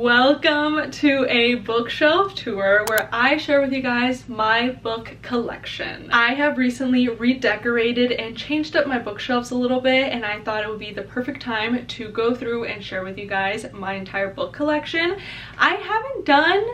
Welcome to a bookshelf tour where I share with you guys my book collection. I have recently redecorated and changed up my bookshelves a little bit, and I thought it would be the perfect time to go through and share with you guys my entire book collection. I haven't done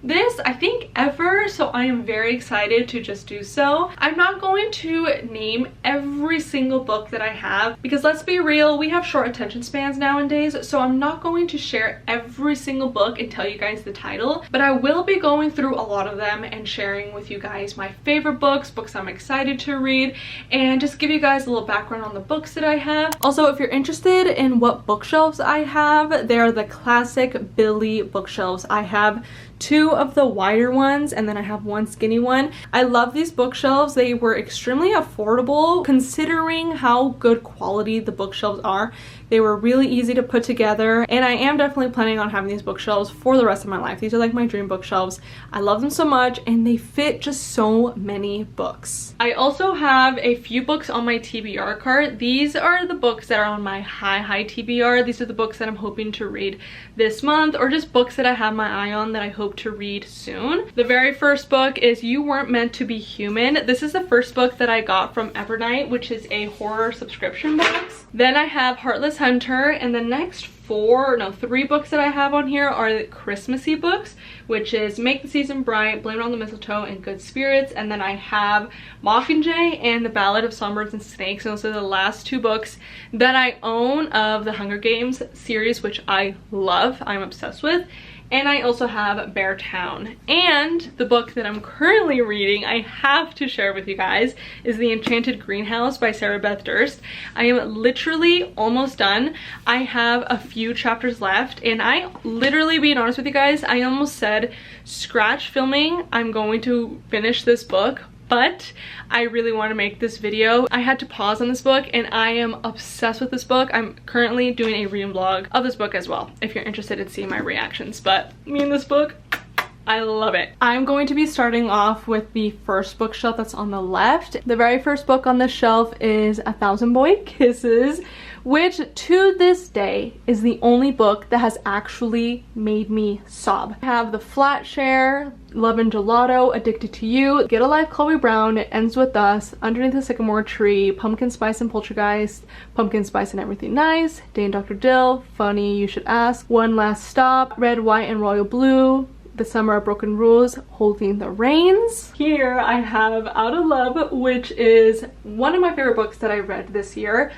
this I think ever, so I am very excited to just do so. I'm not going to name every single book that I have because let's be real, we have short attention spans nowadays, so I'm not going to share every single book and tell you guys the title, but I will be going through a lot of them and sharing with you guys my favorite books I'm excited to read, and just give you guys a little background on the books that I have. Also, if you're interested in what bookshelves I have, they're the classic Billy bookshelves. I have two of the wider ones and then I have one skinny one. I love these bookshelves. They were extremely affordable considering how good quality the bookshelves are. They were really easy to put together, and I am definitely planning on having these bookshelves for the rest of my life. These are like my dream bookshelves. I love them so much and they fit just so many books. I also have a few books on my TBR cart. These are the books that are on my high TBR. These are the books that I'm hoping to read this month, or just books that I have my eye on that I hope to read soon. The very first book is You Weren't Meant to Be Human. This is the first book that I got from Evernight, which is a horror subscription box. Then I have Heartless Hunter, and the next three books that I have on here are the Christmassy books, which is Make the Season Bright, Blame It on the Mistletoe, and Good Spirits. And then I have Mockingjay and The Ballad of Songbirds and Snakes. And those are the last two books that I own of the Hunger Games series, which I love. I'm obsessed with. And I also have Bear Town. And the book that I'm currently reading, I have to share with you guys, is The Enchanted Greenhouse by Sarah Beth Durst. I am literally almost done. I have a few chapters left, and I literally, being honest with you guys, I almost said scratch filming. I'm going to finish this book, but I really want to make this video. I had to pause on this book and I am obsessed with this book. I'm currently doing a reading vlog of this book as well, if you're interested in seeing my reactions. But me and this book, I love it. I'm going to be starting off with the first bookshelf that's on the left. The very first book on this shelf is A Thousand Boy Kisses, which to this day is the only book that has actually made me sob. I have The Flat Share, Love and Gelato, Addicted to You, Get a Life Chloe Brown, It Ends With Us, Underneath the Sycamore Tree, Pumpkin Spice and Poltergeist, Pumpkin Spice and Everything Nice, Day and Dr. Dill, Funny You Should Ask, One Last Stop, Red, White, and Royal Blue, The Summer of Broken Rules, Holding the Reins. Here I have Out of Love, which is one of my favorite books that I read this year.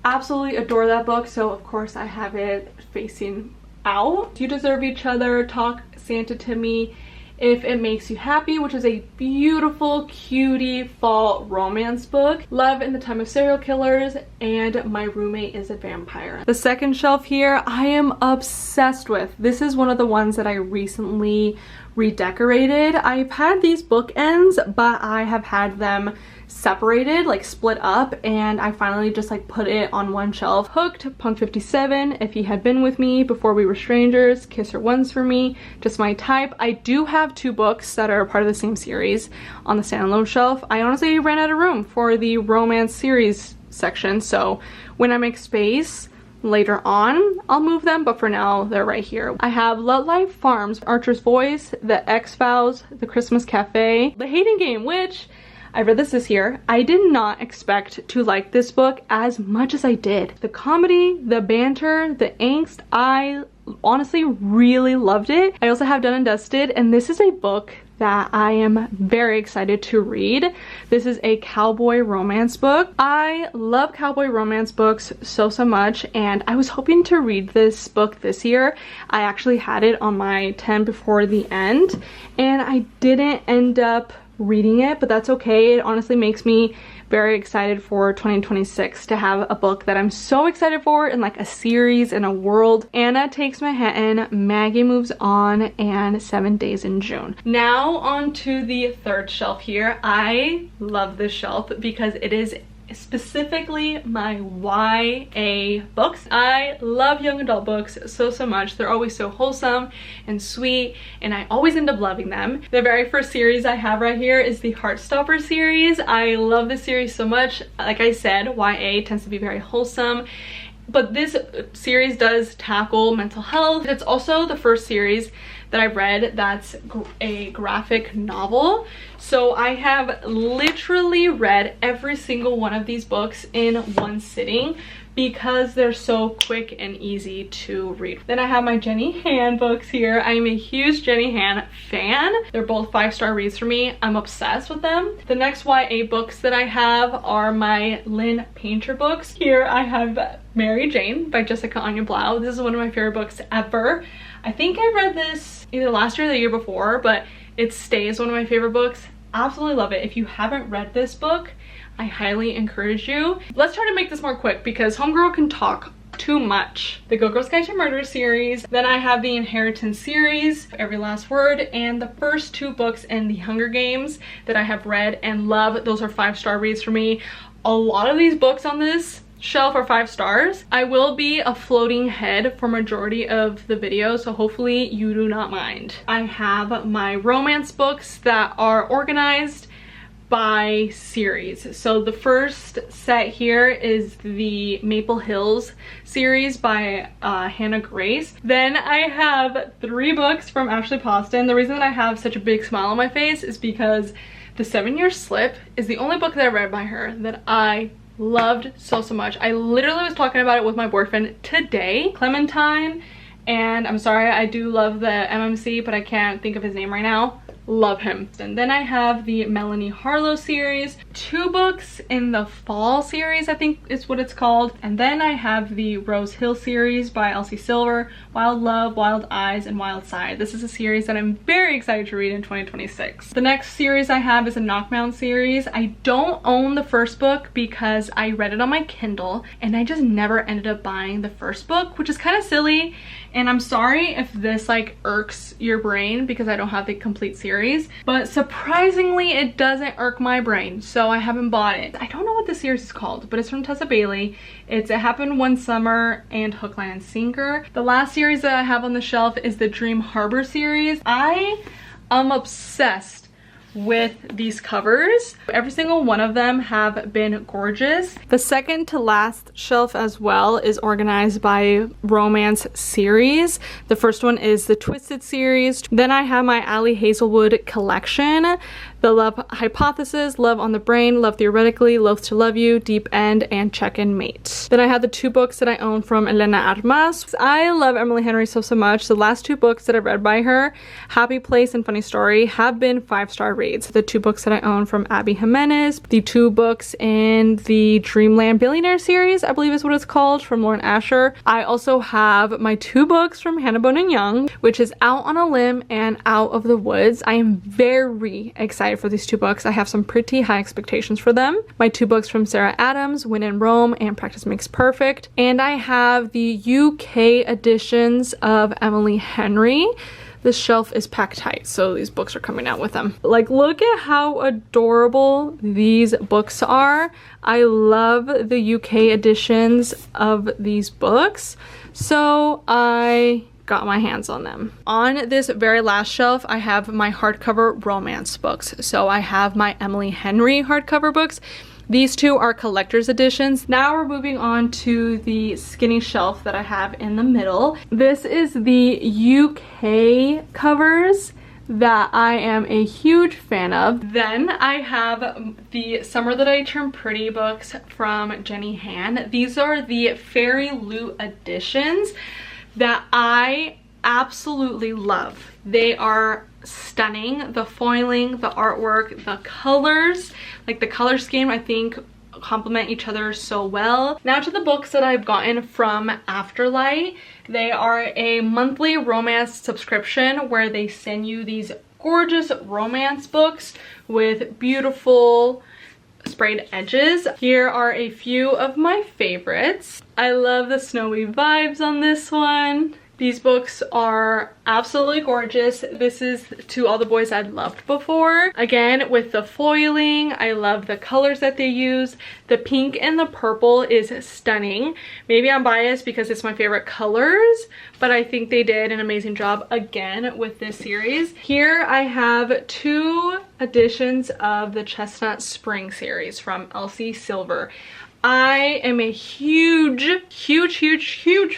Absolutely adore that book, so of course I have it facing out. You Deserve Each Other, Talk Santa to Me, If It Makes You Happy, which is a beautiful cutie fall romance book, Love in the Time of Serial Killers, and My Roommate is a Vampire. The second shelf here I am obsessed with. This is one of the ones that I recently redecorated. I've had these bookends, but I have had them separated, like split up, and I finally just like put it on one shelf. Hooked, Punk 57, If He Had Been With Me, Before We Were Strangers, Kiss Her Once for Me, Just My Type. I do have two books that are part of the same series on the standalone shelf. I honestly ran out of room for the romance series section, so when I make space later on I'll move them, but for now they're right here. I have Love Life Farms, Archer's Voice, The X-Files, The Christmas Cafe, The Hating Game, which I read this year. I did not expect to like this book as much as I did. The comedy, the banter, the angst, I honestly really loved it. I also have Done and Dusted, and this is a book that I am very excited to read. This is a cowboy romance book. I love cowboy romance books so much, and I was hoping to read this book this year. I actually had it on my 10 before the end, and I didn't end up reading it, but that's okay. It honestly makes me very excited for 2026 to have a book that I'm so excited for in like a series in a world. Anna Takes Manhattan, Maggie Moves On, and 7 Days in June. Now on to the third shelf here. I love this shelf because it is specifically my YA books. I love young adult books so much. They're always so wholesome and sweet, and I always end up loving them. The very first series I have right here is the Heartstopper series. I love this series so much. Like I said, YA tends to be very wholesome, but this series does tackle mental health. It's also the first series that I've read that's a graphic novel. So I have literally read every single one of these books in one sitting because they're so quick and easy to read. Then I have my Jenny Han books here. I'm a huge Jenny Han fan. They're both 5-star reads for me. I'm obsessed with them. The next YA books that I have are my Lynn Painter books. Here I have Mary Jane by Jessica Anya Blau. This is one of my favorite books ever. I think I read this either last year or the year before, but it stays one of my favorite books. Absolutely love it. If you haven't read this book, I highly encourage you. Let's try to make this more quick because homegirl can talk too much. The Go Girls Guide to Murder series. Then I have the Inheritance series, Every Last Word, and the first 2 books in the Hunger Games that I have read and love. Those are 5-star reads for me. A lot of these books on this shelf are 5 stars. I will be a floating head for majority of the video, so hopefully you do not mind. I have my romance books that are organized by series. So the first set here is the Maple Hills series by Hannah Grace. Then I have 3 books from Ashley Poston. The reason that I have such a big smile on my face is because The 7-Year Slip is the only book that I read by her that I loved so much. I literally was talking about it with my boyfriend today. Clementine, and I'm sorry, I do love the MMC, but I can't think of his name right now. Love him. And then I have the Melanie Harlow series, 2 books in the Fall series, I think is what it's called. And then I have the Rose Hill series by Elsie Silver, Wild Love, Wild Eyes, and Wild Side. This is a series that I'm very excited to read in 2026. The next series I have is a Knockmount series. I don't own the first book because I read it on my Kindle and I just never ended up buying the first book, which is kind of silly. And I'm sorry if this like irks your brain because I don't have the complete series, but surprisingly it doesn't irk my brain, so I haven't bought it. I don't know what the series is called, but it's from Tessa Bailey. It's It Happened One Summer and Hook, Line, and Sinker. The last series that I have on the shelf is the Dream Harbor series. I am obsessed with these covers. Every single one of them have been gorgeous. The second to last shelf as well is organized by romance series. The first one is the Twisted series. Then I have my Ali Hazelwood collection. The Love Hypothesis, Love on the Brain, Love Theoretically, Loath to Love You, Deep End, and Check and Mate. Then I have the 2 books that I own from Elena Armas. I love Emily Henry so much. The last 2 books that I read by her, Happy Place and Funny Story, have been 5-star reads. The 2 books that I own from Abby Jimenez, the 2 books in the Dreamland Billionaire series, I believe is what it's called, from Lauren Asher. I also have my 2 books from Hannah Bonin Young, which is Out on a Limb and Out of the Woods. I am very excited for these 2 books. I have some pretty high expectations for them. My 2 books from Sarah Adams, When in Rome and Practice Makes Perfect. And I have the UK editions of Emily Henry. This shelf is packed tight, so these books are coming out with them. Like, look at how adorable these books are. I love the UK editions of these books, so I got my hands on them. On this very last shelf, I have my hardcover romance books. So I have my Emily Henry hardcover books. These 2 are collector's editions. Now we're moving on to the skinny shelf that I have in the middle. This is the UK covers that I am a huge fan of. Then I have the Summer That I Turned Pretty books from Jenny Han. These are the Fairy Loot editions that I absolutely love. They are stunning. The foiling, the artwork, the colors, like the color scheme, I think complement each other so well. Now to the books that I've gotten from Afterlight. They are a monthly romance subscription where they send you these gorgeous romance books with beautiful sprayed edges. Here are a few of my favorites. I love the snowy vibes on this one. These books are absolutely gorgeous. This is To All the Boys I'd Loved Before. Again, with the foiling, I love the colors that they use. The pink and the purple is stunning. Maybe I'm biased because it's my favorite colors, but I think they did an amazing job again with this series. Here I have 2 editions of the Chestnut Spring series from Elsie Silver. I am a huge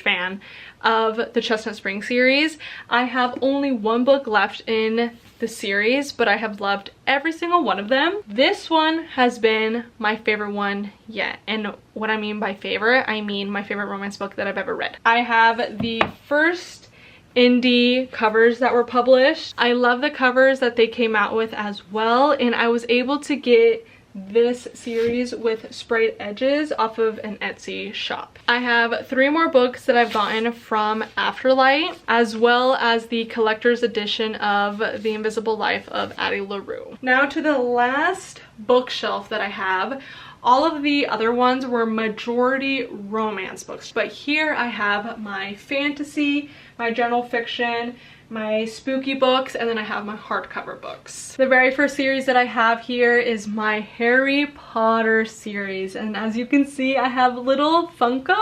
fan of the Chestnut Spring series. I have only one book left in the series, but I have loved every single one of them. This one has been my favorite one yet. And what I mean by favorite, I mean my favorite romance book that I've ever read. I have the first indie covers that were published. I love the covers that they came out with as well, and I was able to get this series with sprayed edges off of an Etsy shop. I have 3 more books that I've gotten from Afterlight, as well as the collector's edition of The Invisible Life of Addie LaRue. Now to the last bookshelf that I have. All of the other ones were majority romance books, but here I have my fantasy, my general fiction, my spooky books, and then I have my hardcover books. The very first series that I have here is my Harry Potter series, and as you can see, I have little Funko,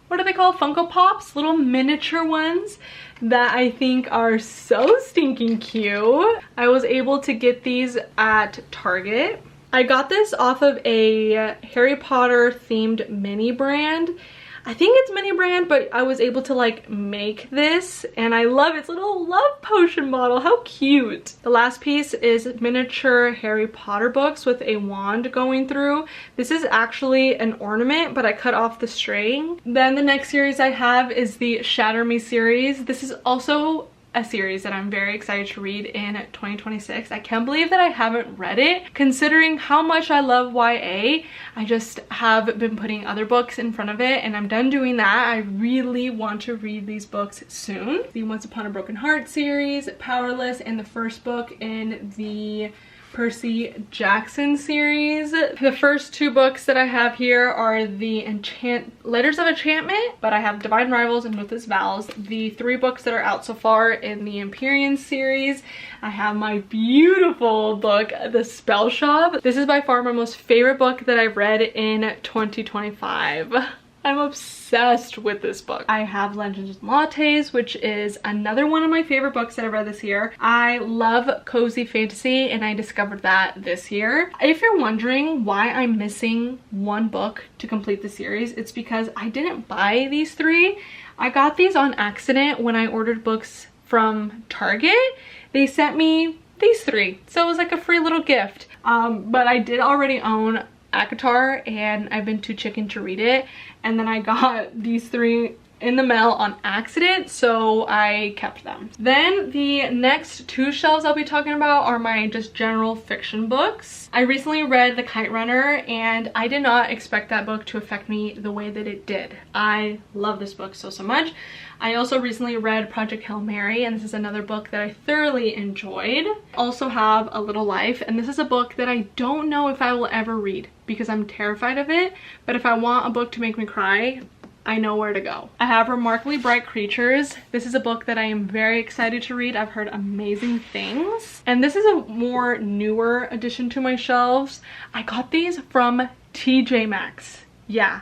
what are they called? Funko Pops? Little miniature ones that I think are so stinking cute. I was able to get these at Target. I got this off of a Harry Potter themed mini brand. I think it's mini brand, but I was able to like make this and I love its little love potion bottle. How cute. The last piece is miniature Harry Potter books with a wand going through. This is actually an ornament, but I cut off the string. Then the next series I have is the Shatter Me series. This is also a series that I'm very excited to read in 2026. I can't believe that I haven't read it, considering how much I love YA. I just have been putting other books in front of it, and I'm done doing that. I really want to read these books soon. The Once Upon a Broken Heart series, Powerless, and the first book in the Percy Jackson series. The first 2 books that I have here are the Letters of Enchantment, but I have Divine Rivals and Ruthless Vows. The 3 books that are out so far in the Empyrean series. I have my beautiful book, The Spell Shop. This is by far my most favorite book that I've read in 2025. I'm obsessed with this book. I have Legends of Lattes, which is another one of my favorite books that I read this year. I love cozy fantasy, and I discovered that this year. If you're wondering why I'm missing one book to complete the series, it's because I didn't buy these 3. I got these on accident when I ordered books from Target. They sent me these 3, so it was like a free little gift. But I did already own ACOTAR, and I've been too chicken to read it, and then I got these 3 in the mail on accident, so I kept them. Then the next 2 shelves I'll be talking about are my just general fiction books. I recently read The Kite Runner, and I did not expect that book to affect me the way that it did. I love this book so much. I also recently read Project Hail Mary, and this is another book that I thoroughly enjoyed. Also have A Little Life, and this is a book that I don't know if I will ever read because I'm terrified of it, but if I want a book to make me cry, I know where to go. I have Remarkably Bright Creatures. This is a book that I am very excited to read. I've heard amazing things. And this is a more newer addition to my shelves. I got these from TJ Maxx. Yeah,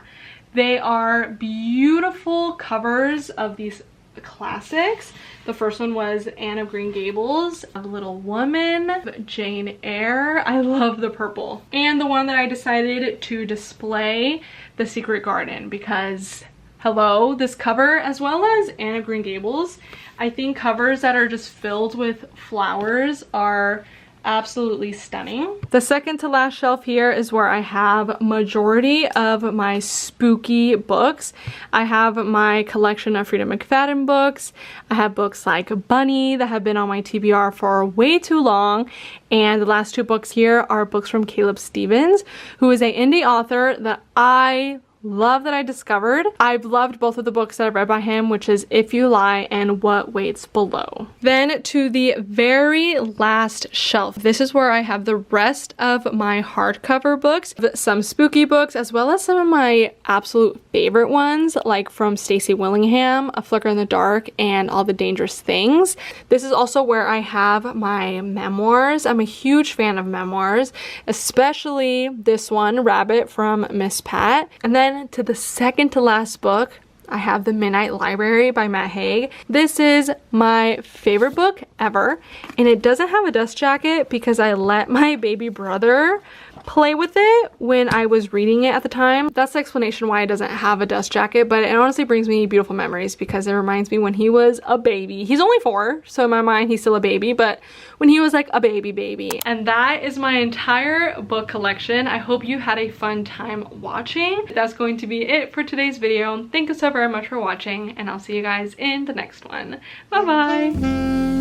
they are beautiful covers of these classics. The first one was Anne of Green Gables, A Little Woman, Jane Eyre. I love the purple. And the one that I decided to display, The Secret Garden, because hello, this cover, as well as Anne of Green Gables, I think covers that are just filled with flowers are absolutely stunning. The second to last shelf here is where I have majority of my spooky books. I have my collection of Frida McFadden books. I have books like Bunny that have been on my TBR for way too long. And the last 2 books here are books from Caleb Stevens, who is an indie author that I love, that I discovered. I've loved both of the books that I've read by him, which is If You Lie and What Waits Below. Then to the very last shelf. This is where I have the rest of my hardcover books, some spooky books, as well as some of my absolute favorite ones, like from Stacey Willingham, A Flicker in the Dark, and All the Dangerous Things. This is also where I have my memoirs. I'm a huge fan of memoirs, especially this one, Rabbit, from Miss Pat. And then to the second to last book, I have The Midnight Library by Matt Haig. This is my favorite book ever, and it doesn't have a dust jacket because I let my baby brother play with it when I was reading it at the time. That's the explanation why it doesn't have a dust jacket, but it honestly brings me beautiful memories because it reminds me when he was a baby. He's only 4, so in my mind he's still a baby, but when he was like a baby. And that is my entire book collection. I hope you had a fun time watching. That's going to be it for today's video. Thank you so very much for watching, and I'll see you guys in the next one. Bye bye.